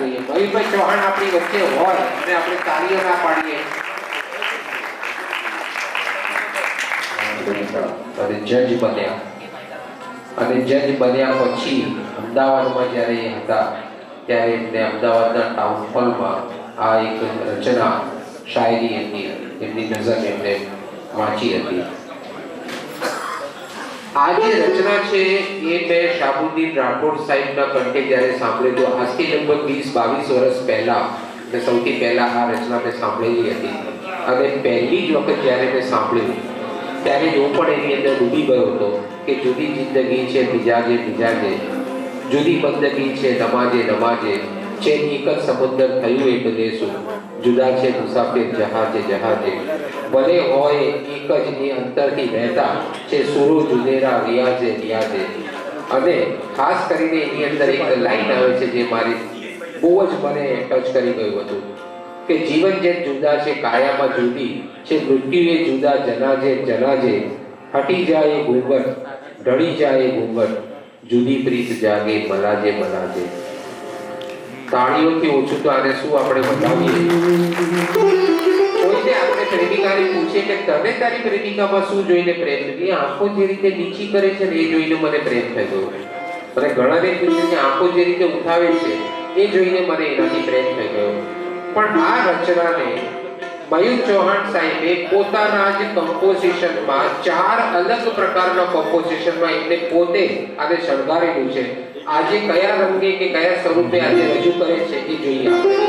જોઈએ। મયુરભાઈ ચૌહાણ આપણી વચ્ચે હોય અને આપણે તાળીઓ ના પાડીએ અને જજ બન્યા અને જજ બન્યા પછી અમદાવાદમાં જ્યારે એ હતા ત્યારે એમને અમદાવાદના ટાઉન હોલમાં આ એક રચના શાયરી એમની નજર એમને વાંચી હતી। આ જે રચના છે એ મેં શાહબુદ્દીન રાઠોડ સાહેબના કંઠે જ્યારે સાંભળ્યું તો આજથી લગભગ 20-22 વર્ષ પહેલા મેં સૌથી પહેલા આ રચના મેં સાંભળેલી હતી અને પહેલી જ વખત જ્યારે મેં સાંભળ્યું ત્યારે હું પણ એની અંદર ડૂબી ગયો હતો કે જુદી જિંદગી છે મિજાજે મિજાજે, જુદી બંદગી છે નમાજે નમાજે, છે એક જ સમુદ્ર થયું એક દેશું, જુદા છે મુસાફિર જહાજે જહાજે, ભલે હોય એક જ એ અંતરથી વહેતા છે સુરો જુદેરા રિયાજે રિયાજે। અને ખાસ કરીને એની અંદર એક લાઈન આવે છે જે મારી બહુ જ મને ટચ કરી ગયું હતું કે જીવન જે જુદા છે કાયામાં જુદી છે, મૃત્યુએ જુદા જનાજે જનાજે, હટી જાય ઘૂંઘટ ઢળી જાય ઘૂંઘટ, જુદી પ્રીત જાગે મલાજે મલાજે। તાળીઓથી ઓછું તો આને શું આપણે બતાવીએ? કોઈને આપણે પ્રેમિકાને પૂછીએ કે તને તારી પ્રેમિકામાં શું જોઈને પ્રેમ થયો? એ આંખો જે રીતે નીચી કરે છે ને એ જોઈને મને પ્રેમ થઈ ગયો। અને ઘણાને પૂછ્યું કે આંખો જે રીતે ઉઠાવે છે એ જોઈને મને એનાથી પ્રેમ થઈ ગયો। પણ આ રચનાને મયુર ચૌહાણ સાહેબે પોતાના જ કમ્પોઝિશનમાં 4 અલગ પ્રકારના કમ્પોઝિશનમાં એમને પોતે આને શણગારેલું છે। આજે કયા રંગે કે કયા સ્વરૂપે આજે રજૂ કરે છે એ જોઈએ આપણે।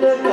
જગત